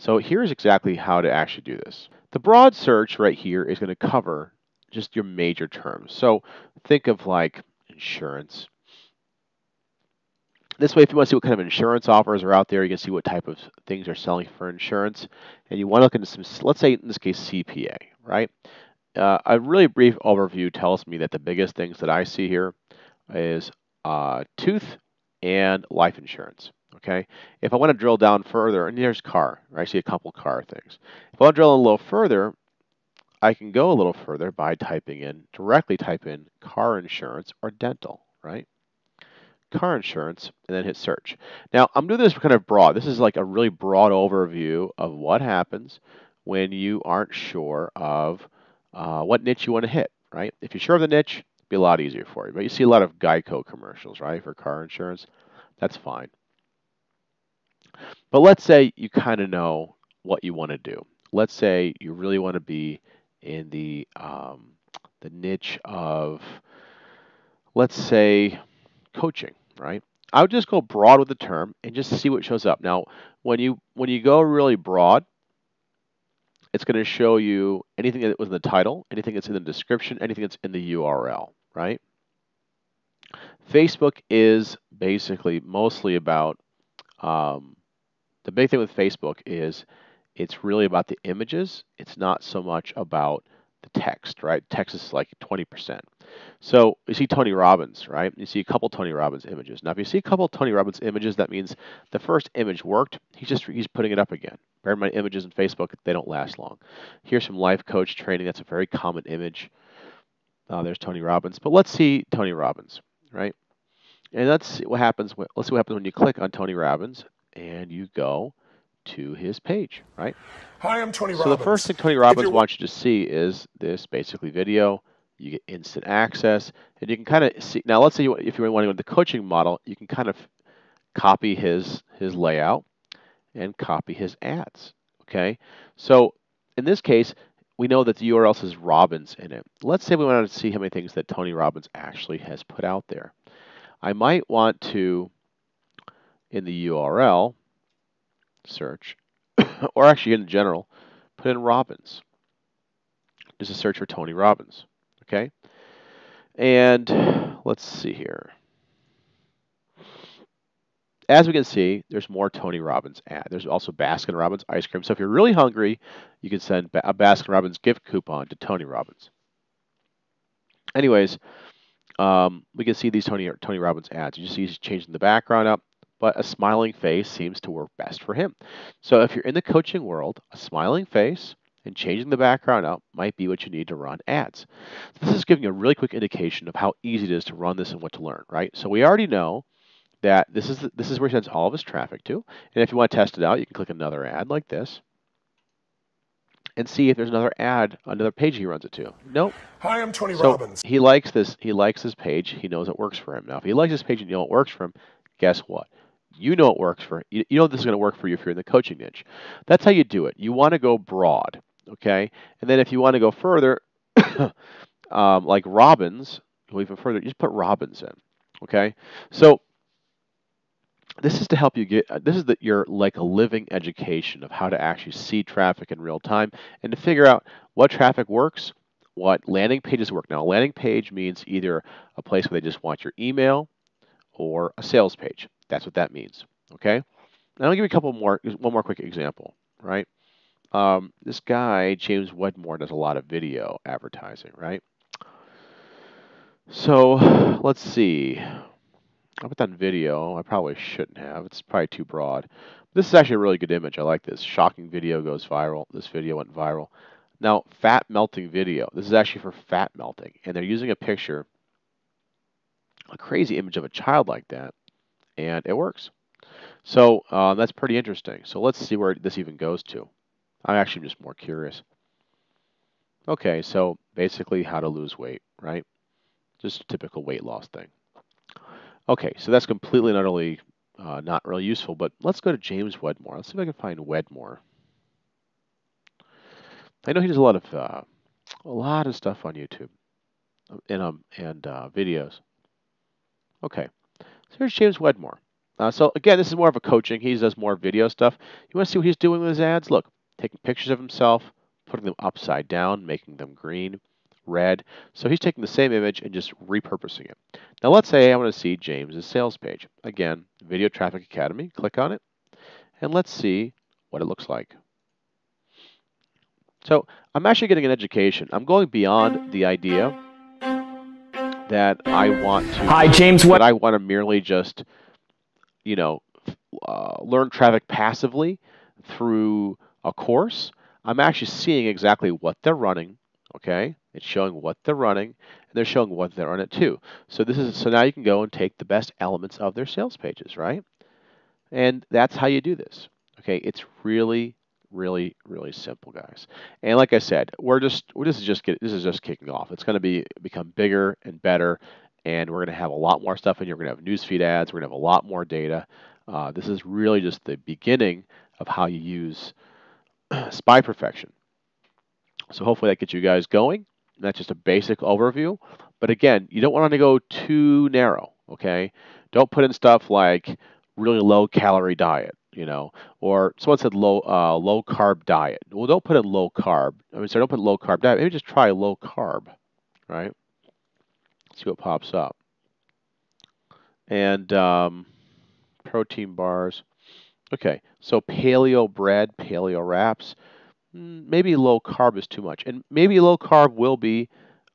So here's exactly how to actually do this. The broad search right here is going to cover just your major terms. So think of like insurance. This way, if you want to see what kind of insurance offers are out there, you can see what type of things are selling for insurance. And you want to look into some, let's say in this case, CPA, right? A really brief overview tells me that the biggest things that I see here is tooth and life insurance. Okay. If I want to drill down further, and there's car, right? I see a couple car things. If I want to drill a little further, I can go a little further by directly type in car insurance or dental, right? Car insurance, and then hit search. Now, I'm doing this kind of broad. This is like a really broad overview of what happens when you aren't sure of what niche you want to hit, right? If you're sure of the niche, it'll be a lot easier for you. But you see a lot of Geico commercials, right, for car insurance. That's fine. But let's say you kind of know what you want to do. Let's say you really want to be in the niche of, let's say, coaching, right? I would just go broad with the term and just see what shows up. Now, when you go really broad, it's going to show you anything that was in the title, anything that's in the description, anything that's in the URL, right? Facebook is basically mostly about the big thing with Facebook is it's really about the images. It's not so much about the text, right? Text is like 20%. So you see Tony Robbins, right? You see a couple Tony Robbins images. Now, if you see a couple Tony Robbins images, that means the first image worked. He's putting it up again. Bear in mind, images in Facebook, they don't last long. Here's some life coach training. That's a very common image. There's Tony Robbins. But let's see Tony Robbins, right? And let's see what happens. Let's see what happens when you click on Tony Robbins and you go to his page, right? Hi, I'm Tony So the first Robbins. thing Tony Robbins wants you to see is this basically video. You get instant access, and you can kind of see. Now, let's say if you want to go to the coaching model, you can kind of copy his layout and copy his ads. Okay, so in this case, we know that the URL says Robbins in it. Let's say we wanted to see how many things that Tony Robbins actually has put out there. I might want to, in the URL, search, or actually in general, put in Robbins. Just a search for Tony Robbins. Okay, and let's see here. As we can see, there's more Tony Robbins ad. There's also Baskin Robbins ice cream. So if you're really hungry, you can send a Baskin Robbins gift coupon to Tony Robbins. Anyways, we can see these Tony Robbins ads. You just see he's changing the background up, but a smiling face seems to work best for him. So if you're in the coaching world, a smiling face and changing the background up might be what you need to run ads. So this is giving you a really quick indication of how easy it is to run this and what to learn, right? So we already know that this is where he sends all of his traffic to. And if you want to test it out, you can click another ad like this and see if there's another page he runs it to. Nope. Hi, I'm Tony So Robbins. he likes this. He likes this page. He knows it works for him. Now, if he likes this page and you know it works for him, guess what? You know it works for you. You know this is going to work for you if you're in the coaching niche. That's how you do it. You want to go broad, okay? And then if you want to go further, like Robbins, go even further. You just put Robbins in, okay? So this is to help you get. This is your like a living education of how to actually see traffic in real time and to figure out what traffic works, what landing pages work. Now, a landing page means either a place where they just want your email or a sales page. That's what that means. Okay. Now, I'll give you one more quick example. Right. This guy James Wedmore does a lot of video advertising. Right. So let's see. I put that in video. I probably shouldn't have. It's probably too broad. This is actually a really good image. I like this. Shocking video goes viral. This video went viral. Now, fat melting video. This is actually for fat melting. And they're using a picture, a crazy image of a child like that, and it works. So that's pretty interesting. So let's see where this even goes to. I'm actually just more curious. Okay, so basically how to lose weight, right? Just a typical weight loss thing. Okay, so that's completely and utterly not really useful, but let's go to James Wedmore. Let's see if I can find Wedmore. I know he does a lot of stuff on YouTube and videos. Okay, so here's James Wedmore. So again, this is more of a coaching. He does more video stuff. You want to see what he's doing with his ads? Look, taking pictures of himself, putting them upside down, making them green, red. So he's taking the same image and just repurposing it. Now let's say I want to see James's sales page. Again, Video Traffic Academy. Click on it, and let's see what it looks like. So I'm actually getting an education. I'm going beyond the idea that I want to. Hi, James. That I want to merely just, you know, learn traffic passively through a course. I'm actually seeing exactly what they're running. Okay, it's showing what they're running, and they're showing what they're on it too. So now you can go and take the best elements of their sales pages, right? And that's how you do this. Okay, it's really, really, really simple, guys. And like I said, this is just kicking off. It's going to become bigger and better, and we're going to have a lot more stuff in here. We're going to have newsfeed ads. We're going to have a lot more data. This is really just the beginning of how you use Spy Perfection. So hopefully that gets you guys going. That's just a basic overview. But again, you don't want to go too narrow, okay? Don't put in stuff like really low calorie diet, or someone said low carb diet. Well, don't put in low carb. Don't put low carb diet. Maybe just try low carb, right? See what pops up. And protein bars. Okay, so paleo bread, paleo wraps. Maybe low carb is too much, and maybe low carb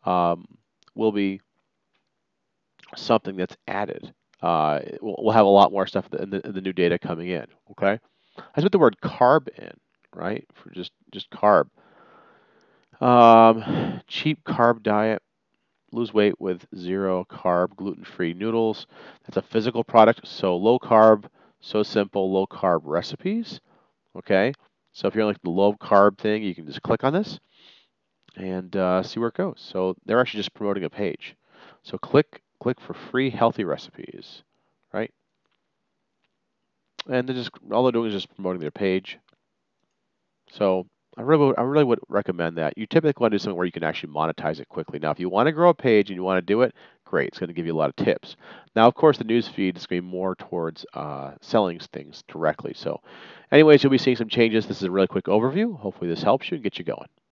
um, will be something that's added. We'll have a lot more stuff in the new data coming in. Okay, I put the word carb in, right, for just carb. Cheap carb diet. Lose weight with zero carb, gluten-free noodles. That's a physical product, so low carb, so simple, low carb recipes. Okay, so if you're like the low carb thing, you can just click on this and see where it goes. So they're actually just promoting a page. So click for free healthy recipes, right? And all they're doing is just promoting their page. So I really would recommend that. You typically want to do something where you can actually monetize it quickly. Now, if you want to grow a page and you want to do it, great. It's going to give you a lot of tips. Now, of course, the news feed is going to be more towards selling things directly. So anyways, you'll be seeing some changes. This is a really quick overview. Hopefully this helps you and gets you going.